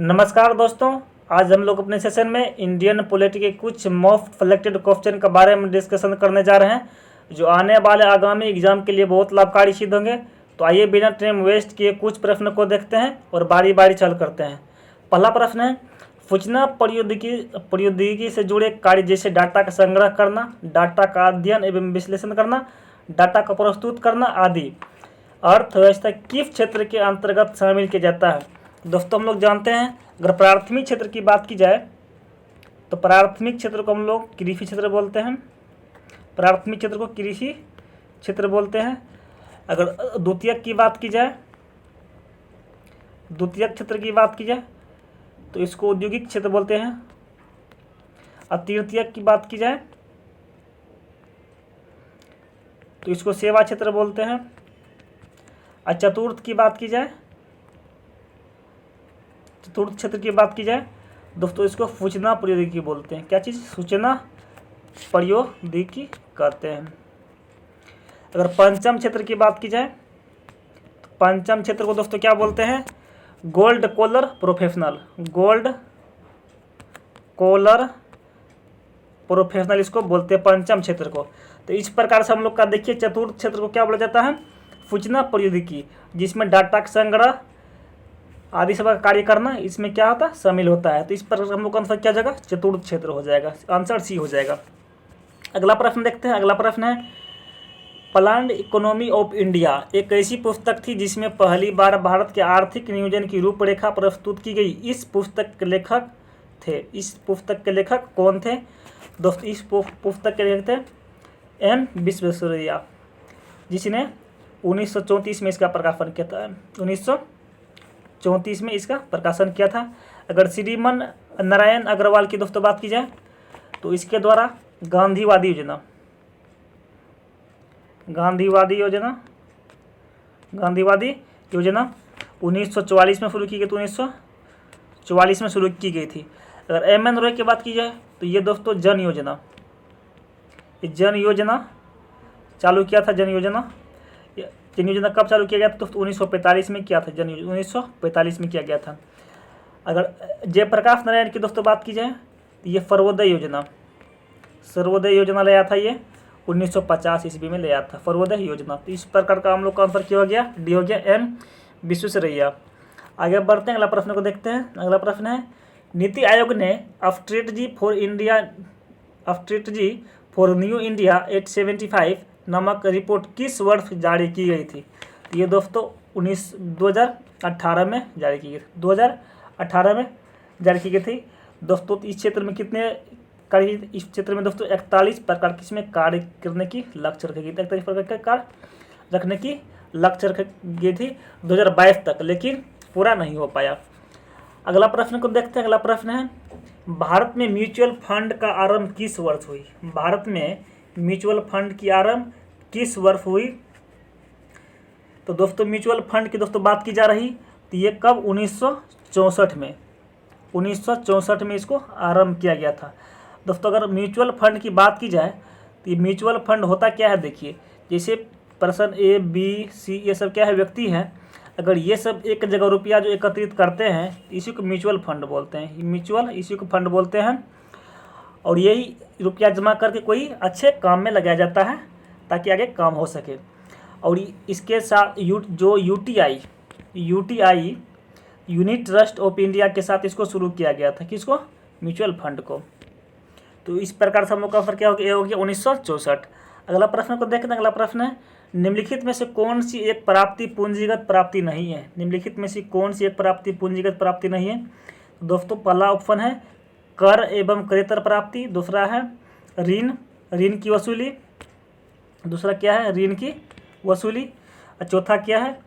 नमस्कार दोस्तों, आज हम लोग अपने सेशन में इंडियन पॉलिटी के कुछ मोस्ट सिलेक्टेड क्वेश्चन के बारे में डिस्कशन करने जा रहे हैं जो आने वाले आगामी एग्जाम के लिए बहुत लाभकारी सिद्ध होंगे। तो आइए बिना टाइम वेस्ट किए कुछ प्रश्न को देखते हैं और बारी बारी हल करते हैं। पहला प्रश्न है, सूचना प्रौद्योगिकी से जुड़े कार्य जैसे डाटा का संग्रह करना, डाटा का अध्ययन एवं विश्लेषण करना, डाटा का प्रस्तुत करना आदि अर्थव्यवस्था किस क्षेत्र के अंतर्गत शामिल किया जाता है। दोस्तों, हम लोग जानते हैं अगर प्राथमिक क्षेत्र की बात की जाए तो प्राथमिक क्षेत्र को हम लोग कृषि क्षेत्र बोलते हैं। प्राथमिक क्षेत्र को कृषि क्षेत्र बोलते हैं। अगर द्वितीयक की बात की जाए, द्वितीयक क्षेत्र की बात की जाए तो इसको औद्योगिक क्षेत्र बोलते हैं। और तृतीयक की बात की जाए तो इसको सेवा क्षेत्र बोलते हैं। और चतुर्थ की बात की जाए, चतुर्थ क्षेत्र की बात की जाए दोस्तों, इसको सूचना प्रौद्योगिकी बोलते हैं। क्या चीज़? सूचना प्रौद्योगिकी कहते हैं। अगर पंचम क्षेत्र की बात की जाए तो पंचम क्षेत्र को दोस्तों क्या बोलते हैं? Gold collar professional, gold collar professional इसको बोलते हैं पंचम क्षेत्र को। तो इस प्रकार से हम लोग का देखिए चतुर्थ क्षेत्र को क्या बोला जाता है? सूचना प्रौद्योगिकी, जिसमें डाटा का संग्रह आदि सब का कार्य करना इसमें क्या होता है? शामिल होता है। तो इस पर हम लोग का आंसर क्या जाएगा? चतुर्थ क्षेत्र हो जाएगा, आंसर सी हो जाएगा। अगला प्रश्न देखते हैं। अगला प्रश्न है, प्लान्ड इकोनॉमी ऑफ इंडिया एक ऐसी पुस्तक थी जिसमें पहली बार भारत के आर्थिक नियोजन की रूपरेखा प्रस्तुत की गई। इस पुस्तक के लेखक थे, इस पुस्तक के लेखक कौन थे दोस्तों? इस पुस्तक के लेखक थे एम विश्वेश्वरैया, जिसने 1934 में इसका प्रकाशन किया था। 1934 में इसका प्रकाशन किया था। अगर श्रीमन नारायण अग्रवाल की दोस्तों बात की जाए तो इसके द्वारा गांधीवादी योजना, गांधीवादी योजना 1944 में शुरू की गई, तो 1944 में शुरू की गई थी। अगर एम एन रॉय की बात की जाए तो ये दोस्तों जन योजना, ये जन योजना चालू किया था। जन योजना कब चालू किया गया था? तो 1945 में किया था। जन योजना 1945 में किया गया था। अगर जयप्रकाश नारायण की दोस्तों बात की जाए तो ये सर्वोदय योजना ले आया था। ये 1950 ईस्वी में ले आया था सर्वोदय योजना। तो इस प्रकार का हम लोग का आंसर क्या हो गया? डी हो गया, एम विश्वेश्वरैया। आगे बढ़ते हैं, अगला प्रश्न को देखते हैं। अगला प्रश्न है, नीति आयोग ने स्ट्रेटजी फॉर न्यू इंडिया 875 नामक रिपोर्ट किस वर्ष जारी की गई थी? ये दोस्तों 2018 में जारी की गई थी। 2018 में जारी की गई थी दोस्तों। इस क्षेत्र में कितने कार्य? इस क्षेत्र में दोस्तों 41 प्रकार की इसमें कार्य करने की लक्ष्य रखी गई थी। 41 प्रकार के कार्य रखने की लक्ष्य रखी गई थी 2022 तक, लेकिन पूरा नहीं हो पाया। अगला प्रश्न को देखते हैं। अगला प्रश्न है, भारत में म्यूचुअल फंड का आरंभ किस वर्ष हुई? भारत में म्यूचुअल फंड की आरंभ किस वर्ष हुई? तो दोस्तों म्यूचुअल फंड की दोस्तों बात की जा रही तो ये कब? 1964 में, 1964 में इसको आरंभ किया गया था दोस्तों। अगर म्यूचुअल फंड की बात की जाए तो ये म्यूचुअल फंड होता क्या है? देखिए, जैसे पर्सन ए बी सी ये सब क्या है? व्यक्ति हैं। अगर ये सब एक जगह रुपया जो एकत्रित करते हैं इसी को म्यूचुअल फंड बोलते हैं। म्यूचुअल इसी को फंड बोलते हैं। और यही रुपया जमा करके कोई अच्छे काम में लगाया जाता है ताकि आगे काम हो सके। और इसके साथ जो UTI unit trust of India के साथ इसको शुरू किया गया था। किसको? म्यूचुअल फंड को। तो इस प्रकार से हम लोग का आंसर क्या हो गया? ये हो गया 1964। अगला प्रश्न को देखते हैं। अगला प्रश्न है, निम्नलिखित में से कौन सी एक प्राप्ति पूंजीगत प्राप्ति नहीं है? निम्नलिखित में से कौन सी एक प्राप्ति पूंजीगत प्राप्ति नहीं है? दोस्तों पहला ऑप्शन है कर एवं क्रेतर प्राप्ति, दूसरा है ऋण की वसूली, दूसरा क्या है? ऋण की वसूली, और चौथा क्या है?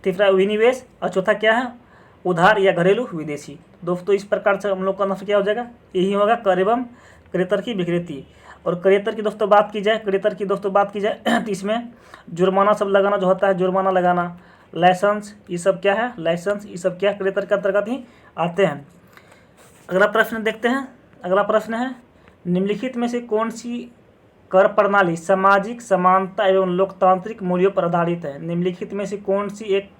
तीसरा विनिवेश, और चौथा क्या है? उधार या घरेलू विदेशी। दोस्तों इस प्रकार से हम लोग का आंसर क्या हो जाएगा? यही होगा कर एवं क्रेतर की विकृति। और क्रेतर की दोस्तों बात की जाए तो इसमें जुर्माना सब लगाना जो होता है, जुर्माना लगाना, लाइसेंस, ये सब क्या है? लाइसेंस ये सब क्या है? क्रेतर के अंतर्गत ही आते हैं। अगला प्रश्न देखते हैं। अगला प्रश्न है, निम्नलिखित में से कौन सी कर प्रणाली सामाजिक समानता एवं लोकतांत्रिक मूल्यों पर आधारित है। निम्नलिखित में से कौन सी एक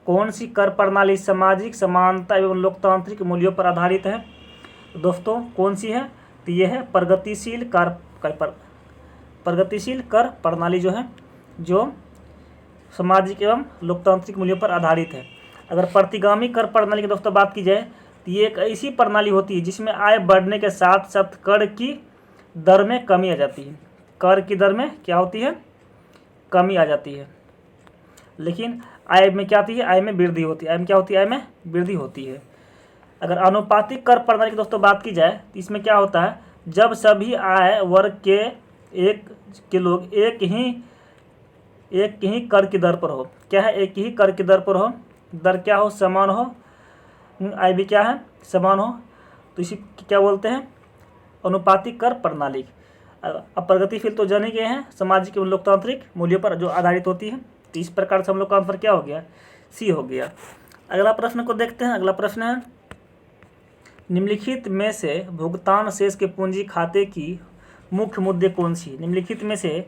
कौन सी कर प्रणाली सामाजिक समानता एवं लोकतांत्रिक मूल्यों पर आधारित है? तो दोस्तों कौन सी है? तो ये है प्रगतिशील प्रगतिशील कर प्रणाली जो है, जो सामाजिक एवं लोकतांत्रिक मूल्यों पर आधारित है। अगर प्रतिगामी कर प्रणाली की दोस्तों बात की जाए तो ये एक ऐसी प्रणाली होती है जिसमें आय बढ़ने के साथ साथ कर की दर में कमी आ जाती है। कर की दर में क्या होती है? कमी आ जाती है, लेकिन आय में क्या आती है? आय में वृद्धि होती है। आय में क्या होती है? आय में वृद्धि होती है। अगर अनुपातिक कर प्रणाली की दोस्तों बात की जाए तो इसमें क्या होता है? जब सभी आय वर्ग के लोग एक ही कर की दर पर हो। क्या है? एक ही कर की दर पर हो, दर क्या हो? समान हो, आय भी क्या है? समान हो, तो इसी क्या बोलते हैं? अनुपातिक कर प्रणाली। अब प्रगतिशील तो जाने गए हैं, सामाजिक एवं लोकतांत्रिक मूल्यों पर जो आधारित होती है। तो इस प्रकार से हम लोग का आंसर क्या हो गया? सी हो गया। अगला प्रश्न को देखते हैं। अगला प्रश्न है, निम्नलिखित में से भुगतान शेष के पूंजी खाते की मुख्य मुद्दे कौन सी? निम्नलिखित में से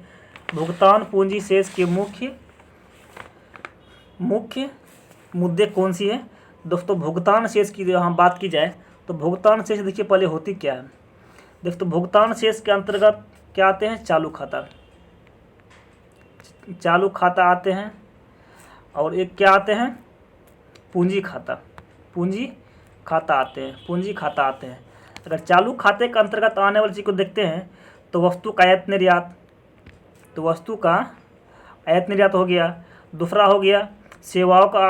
भुगतान पूंजी शेष के मुख्य मुद्दे कौन सी है? दोस्तों भुगतान शेष की यहाँ बात की जाए तो भुगतान शेष देखिए पहले होती क्या है। दोस्तों भुगतान शेष के अंतर्गत क्या आते हैं? चालू खाता आते हैं, और एक क्या आते हैं? पूंजी खाता आते हैं। अगर चालू खाते के अंतर्गत आने वाली चीज़ को देखते हैं तो वस्तु का आयात निर्यात हो गया। दूसरा हो गया सेवाओं का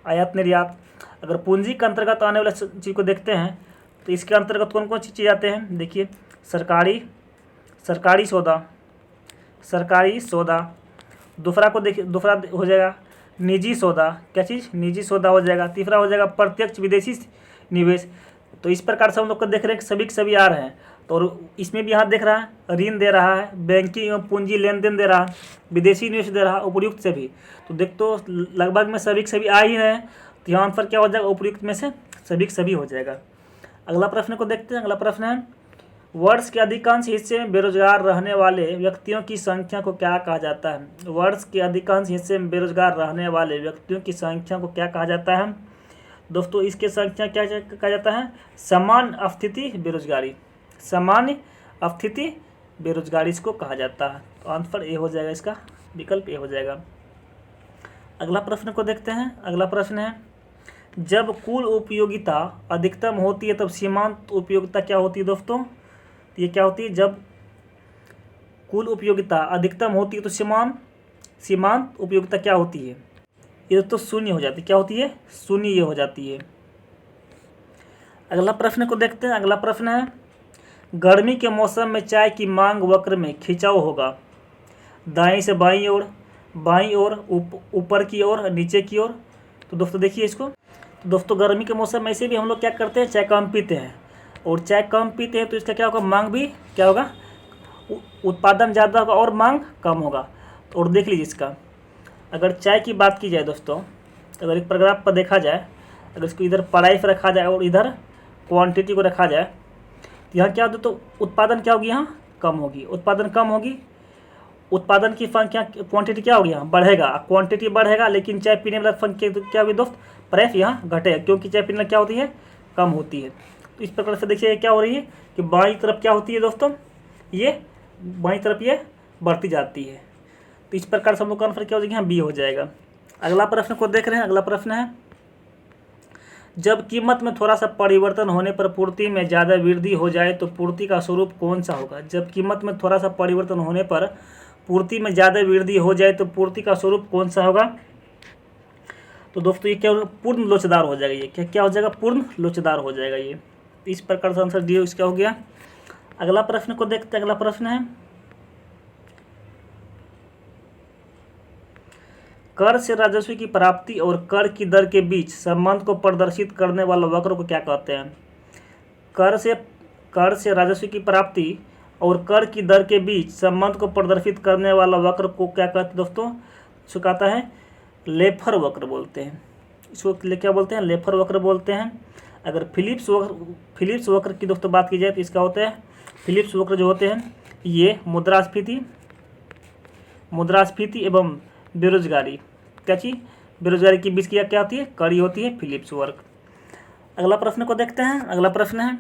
आयात निर्यात। अगर पूंजी के अंतर्गत आने वाले चीज़ को देखते हैं तो इसके अंतर्गत कौन कौन सी चीज़ आते हैं? देखिए सरकारी सौदा। दूसरा हो जाएगा निजी सौदा। क्या चीज़? निजी सौदा हो जाएगा। तीसरा हो जाएगा प्रत्यक्ष विदेशी निवेश। तो इस प्रकार से हम लोग को देख रहे हैं कि सभी आ रहे हैं। तो इसमें भी यहाँ देख रहा है ऋण दे रहा है, बैंकिंग एवं पूंजी लेन देन दे रहा है, विदेशी निवेश दे रहा है, उपयुक्त से भी। तो देख तो लगभग में सभी आ ही रहे हैं। तो यहाँ आंसर क्या हो जाएगा? उपयुक्त में से सभी हो जाएगा। अगला प्रश्न को देखते हैं। अगला प्रश्न है, वर्ष के अधिकांश हिस्से में बेरोजगार रहने वाले व्यक्तियों की संख्या को क्या कहा जाता है? वर्ष के अधिकांश हिस्से में बेरोजगार रहने वाले व्यक्तियों की संख्या को क्या कहा जाता है? दोस्तों इसके संख्या क्या कहा जाता है? सामान्य अवस्थिति बेरोजगारी इसको कहा जाता है। तो आंसर ए हो जाएगा, इसका विकल्प ए हो जाएगा। अगला प्रश्न को देखते हैं। अगला प्रश्न है, जब कुल उपयोगिता अधिकतम होती है तब सीमांत उपयोगिता क्या होती है? दोस्तों ये क्या होती है? जब कुल उपयोगिता अधिकतम होती है तो सीमांत उपयोगिता क्या होती है? ये तो शून्य हो जाती है। क्या होती है? शून्य ये हो जाती है। अगला प्रश्न को देखते हैं। अगला प्रश्न है, गर्मी के मौसम में चाय की मांग वक्र में खिंचाव होगा दाईं से बाईं ओर, ऊपर की ओर, नीचे की ओर। तो दोस्तों देखिए इसको। तो दोस्तों गर्मी के मौसम में ऐसे भी हम लोग क्या करते हैं? चाय कम पीते हैं, और चाय कम पीते हैं तो इसका क्या होगा? मांग भी क्या होगा? उत्पादन ज़्यादा होगा और मांग कम होगा। और देख लीजिए इसका, अगर चाय की बात की जाए दोस्तों, अगर एक पैराग्राफ पर देखा जाए, अगर इसको इधर प्राइस पर रखा जाए और इधर क्वांटिटी को रखा जाए तो यहाँ क्या होता है? तो उत्पादन क्या होगी? यहाँ कम होगी। उत्पादन कम होगी, उत्पादन की संख्या क्वांटिटी क्या होगी? यहाँ बढ़ेगा। क्वांटिटी बढ़ेगा लेकिन चाय पीने वाला संख्या तो क्या होगी दोस्त? प्राइस यहाँ घटेगा, क्योंकि चाय पीने क्या होती है? कम होती है। तो इस प्रकार से देखिए क्या हो रही है कि बाईं तरफ क्या होती है दोस्तों? ये बाईं तरफ ये बढ़ती जाती है। तो इस प्रकार से हम लोग का आंसर क्या हो जाएगा? यहाँ बी हो जाएगा। अगला प्रश्न को देख रहे हैं। अगला प्रश्न है, जब कीमत में थोड़ा सा परिवर्तन होने पर पूर्ति में ज़्यादा वृद्धि हो जाए तो पूर्ति का स्वरूप कौन सा होगा? जब कीमत में थोड़ा सा परिवर्तन होने पर पूर्ति में ज़्यादा वृद्धि हो जाए तो पूर्ति का स्वरूप कौन सा होगा? तो दोस्तों ये क्या होगा? पूर्ण लोचदार हो जाएगा। ये क्या हो जाएगा? पूर्ण लोचदार हो जाएगा ये। इस प्रकार से आंसर डी इसका हो गया। अगला प्रश्न को देखते हैं। अगला प्रश्न है, कर से राजस्व की प्राप्ति और कर की दर के बीच संबंध को प्रदर्शित करने वाला वक्र को क्या कहते हैं? कर से राजस्व की प्राप्ति और कर की दर के बीच संबंध को प्रदर्शित करने वाला वक्र को क्या कहते हैं दोस्तों? इसको कहता है लेफर वक्र बोलते हैं। इसको क्या बोलते हैं? लेफर वक्र बोलते हैं। अगर फिलिप्स वक्र की दोस्तों बात की जाए तो इसका होता है, फिलिप्स वक्र जो होते हैं ये मुद्रास्फीति एवं बेरोजगारी। क्या चीज? बेरोजगारी के बीच क्या होती है? कड़ी होती है फिलिप्स वर्ग। अगला प्रश्न को देखते हैं। अगला प्रश्न है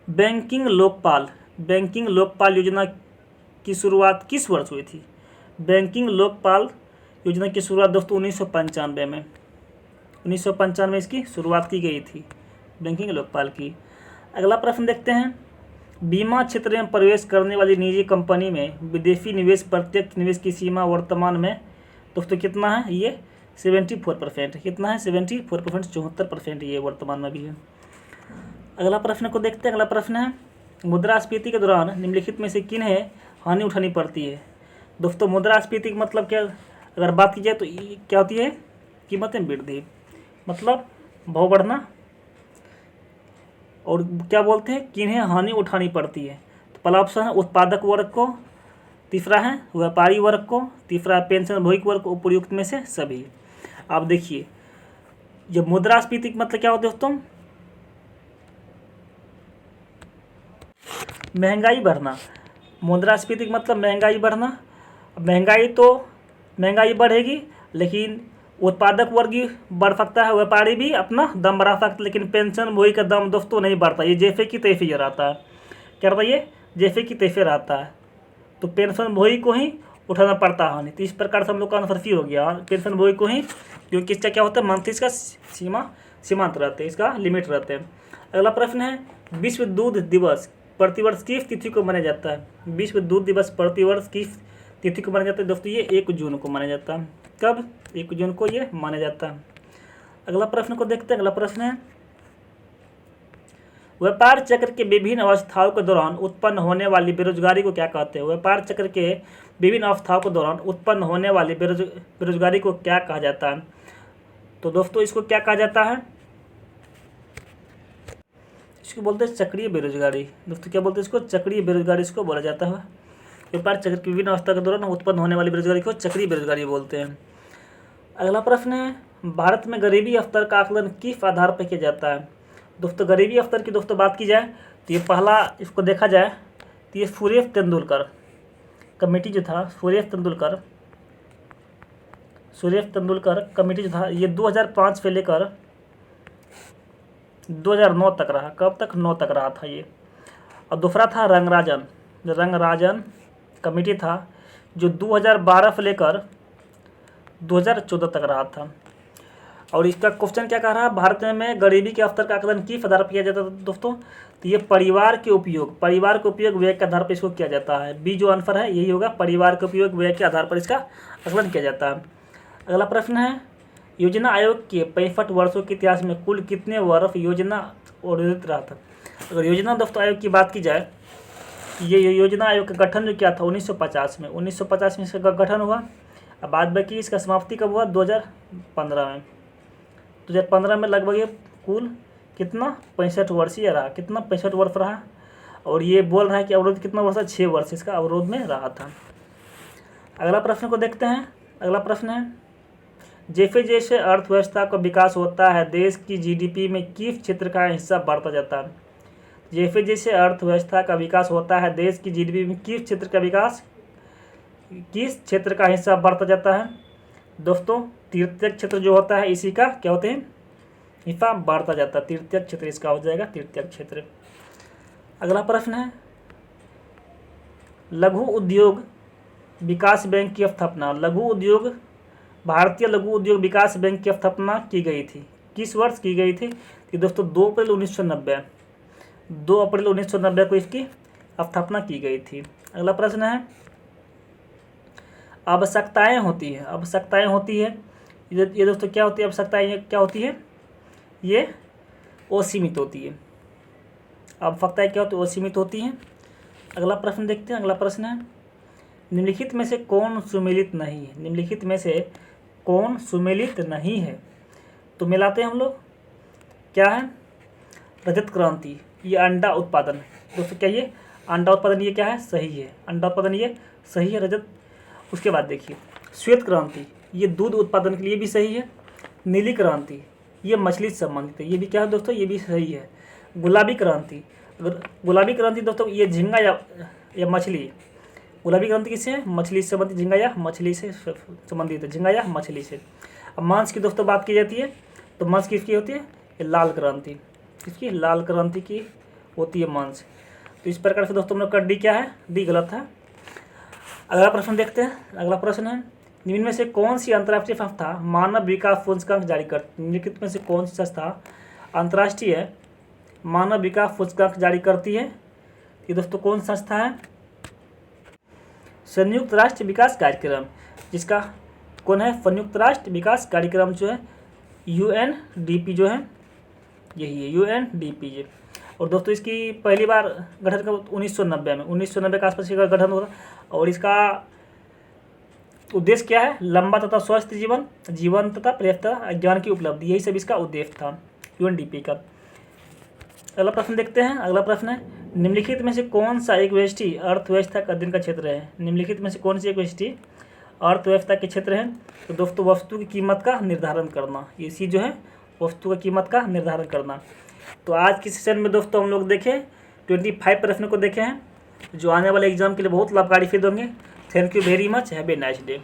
बैंकिंग लोकपाल योजना की शुरुआत किस वर्ष हुई थी? बैंकिंग लोकपाल योजना की शुरुआत दोस्तों 1995 में 1995 इसकी शुरुआत की गई थी बैंकिंग लोकपाल की। अगला प्रश्न देखते हैं बीमा क्षेत्र में प्रवेश करने वाली निजी कंपनी में विदेशी निवेश प्रत्यक्ष निवेश की सीमा वर्तमान में दोस्तों कितना है? ये 74%। कितना है? 74%, 74% ये वर्तमान में भी है। अगला प्रश्न को देखते हैं। अगला प्रश्न है मुद्रास्फीति के दौरान निम्नलिखित में से किन्हें हानि उठानी पड़ती है? दोस्तों मुद्रास्फीति का मतलब क्या, अगर बात की जाए तो क्या होती है? कीमतें वृद्धि, मतलब भाव बढ़ना। और क्या बोलते हैं? किन्हें हानि उठानी पड़ती है? तो पहला ऑप्शन है उत्पादक वर्ग को, तीसरा है व्यापारी वर्ग को, तीसरा है पेंशन भोगी वर्ग को, उपयुक्त में से सभी। आप देखिए जब मुद्रास्फीति का मतलब क्या होता है दोस्तों? महंगाई बढ़ना। मुद्रास्फीति का मतलब महंगाई बढ़ना। महंगाई बढ़ेगी लेकिन उत्पादक वर्ग ही बढ़ सकता है, व्यापारी भी अपना दम बढ़ा सकता है, लेकिन पेंशन भोगी का दम दोस्तों नहीं बढ़ता। ये जैसे कि तैसे ही रहता है। क्या रहता है? ये जैसे कि तैसे रहता है। तो पेंशन भोगी को ही उठाना पड़ता है। तो इस प्रकार से हम लोग का आंसर सी हो गया, पेंशन भोगी को ही, क्योंकि इसका क्या होता है? मंथली इसका सीमांत रहते हैं, इसका लिमिट रहते हैं। अगला प्रश्न है विश्व दूध दिवस प्रतिवर्ष किस तिथि को मनाया जाता है? विश्व दूध दिवस प्रतिवर्ष किस तिथि को माना जाता है? दोस्तों ये 1 जून को माना जाता है। कब? 1 जून को ये माना जाता है। अगला प्रश्न को देखते हैं। अगला प्रश्न है व्यापार चक्र के विभिन्न अवस्थाओं के दौरान उत्पन्न होने वाली बेरोजगारी को क्या कहते हैं? व्यापार चक्र के विभिन्न अवस्थाओं के दौरान उत्पन्न होने वाली बेरोजगारी को क्या कहा जाता है? तो दोस्तों इसको क्या कहा जाता है? इसको बोलते हैं चक्रीय बेरोजगारी। दोस्तों क्या बोलते हैं इसको? चक्रीय बेरोजगारी इसको बोला जाता है। व्यापार चक्र की विभिन्न अवस्था के दौरान उत्पन्न होने वाली बेरोजगारी को चक्रीय बेरोजगारी बोलते हैं। अगला प्रश्न है भारत में गरीबी स्तर का आकलन किस आधार पर किया जाता है? दोस्तों गरीबी स्तर की दोस्तों बात की जाए तो ये पहला इसको देखा जाए तो ये सुरेश तेंदुलकर कमेटी जो था, सुरेश तेंदुलकर कमेटी जो था, ये 2005 से लेकर 2009 तक रहा। कब तक? 9 तक रहा था ये। और दूसरा था रंगराजन कमेटी था, जो 2012 से लेकर 2014 तक रहा था। और इसका क्वेश्चन क्या कह रहा है? भारत में गरीबी के स्तर का आकलन किस आधार पर किया जाता है दोस्तों? तो ये परिवार के उपयोग व्यय के आधार पर इसको किया जाता है। बी जो आंसर है यही होगा, परिवार के उपयोग व्यय के आधार पर इसका आकलन किया जाता है। अगला प्रश्न है योजना आयोग के 65 वर्षों के इतिहास में कुल कितने वर्ष योजना आयोजित रहा था? अगर योजना दोस्तों आयोग की बात की जाए, ये योजना आयोग का गठन जो किया था 1950 में इसका गठन हुआ। अब बाद बाकी इसका समाप्ति कब हुआ? 2015 में। 2015 में लगभग ये कुल कितना 65 वर्षीय रहा। कितना? 65 वर्ष रहा। और ये बोल रहा है कि अवरोध कितना वर्ष है? 6 वर्ष इसका अवरोध में रहा था। अगला प्रश्न को देखते हैं। अगला प्रश्न है जैसे जैसे अर्थव्यवस्था का विकास होता है देश की जीडीपी में किस क्षेत्र का हिस्सा बढ़ता जाता है? जैसे जैसे अर्थव्यवस्था का विकास होता है देश की जीडीपी में किस क्षेत्र का हिस्सा बढ़ता जाता है? दोस्तों तृतीयक क्षेत्र जो होता है इसी का क्या होते हैं? हिस्सा बढ़ता जाता है। तृतीयक क्षेत्र इसका हो जाएगा, तृतीयक क्षेत्र। अगला प्रश्न है लघु उद्योग विकास बैंक की स्थापना। भारतीय लघु उद्योग विकास बैंक की स्थापना की गई थी। किस वर्ष की गई थी? कि दोस्तों 2 अप्रैल 1990 को इसकी स्थापना की गई थी। अगला प्रश्न है आवश्यकताएं होती है। ये दोस्तों क्या होती है? आवश्यकताएं क्या होती है? ये असीमित होती है। आवश्यकताएं क्या होती है? असीमित होती हैं। अगला प्रश्न देखते हैं। अगला प्रश्न है निम्नलिखित में से कौन सुमेलित नहीं है? तो मिलाते हैं हम लोग। क्या है? रजत क्रांति, ये अंडा उत्पादन। दोस्तों क्या ये अंडा उत्पादन ये क्या है? सही है। अंडा उत्पादन ये सही है, रजत। उसके बाद देखिए श्वेत क्रांति, ये दूध उत्पादन के लिए भी सही है। नीली क्रांति ये मछली से संबंधित है, ये भी क्या है दोस्तों? ये भी सही है। गुलाबी क्रांति दोस्तों ये झींगा या मछली गुलाबी ग्रंथि किससे है? मछली से संबंधित, झींगा या मछली से संबंधित है, झींगा या मछली से। अब मांस की दोस्तों बात की जाती है तो मांस किसकी होती है? ये लाल ग्रंथि, किसकी? लाल ग्रंथि की होती है मांस। तो इस प्रकार से दोस्तों हम लोग का डी क्या है? डी गलत है। अगला प्रश्न देखते हैं। अगला प्रश्न है निम्न में से कौन सी अंतर्राष्ट्रीय संस्था मानव विकास सूचकांक जारी करती है? निम्नलिखित में से कौन सी संस्था अंतर्राष्ट्रीय मानव विकास सूचकांक जारी करती है? ये दोस्तों कौन संस्था है? संयुक्त राष्ट्र विकास कार्यक्रम, जिसका कौन है? संयुक्त राष्ट्र विकास कार्यक्रम जो है UNDP जो है, यही है UNDP ये। और दोस्तों इसकी पहली बार गठन कब? 1990 में, 1990 के आसपास इसका गठन हुआ। और इसका उद्देश्य क्या है? लंबा तथा स्वस्थ जीवन तथा पर्याप्त ज्ञान की उपलब्धि, यही सब इसका उद्देश्य था UNDP का। अगला प्रश्न देखते हैं। अगला प्रश्न है निम्नलिखित में से कौन सा एक व्यष्टि अर्थव्यवस्था का अध्ययन का क्षेत्र है? निम्नलिखित में से कौन सी एक व्यष्टि अर्थव्यवस्था के क्षेत्र है? तो दोस्तों वस्तु की कीमत का निर्धारण करना, ये सी जो है वस्तु की कीमत का निर्धारण करना। तो आज की सेशन में दोस्तों हम लोग देखें 25 प्रश्न को देखे हैं, जो आने वाले एग्जाम के लिए बहुत लाभकारी सिद्ध होंगे। Thank you very much, have a nice day.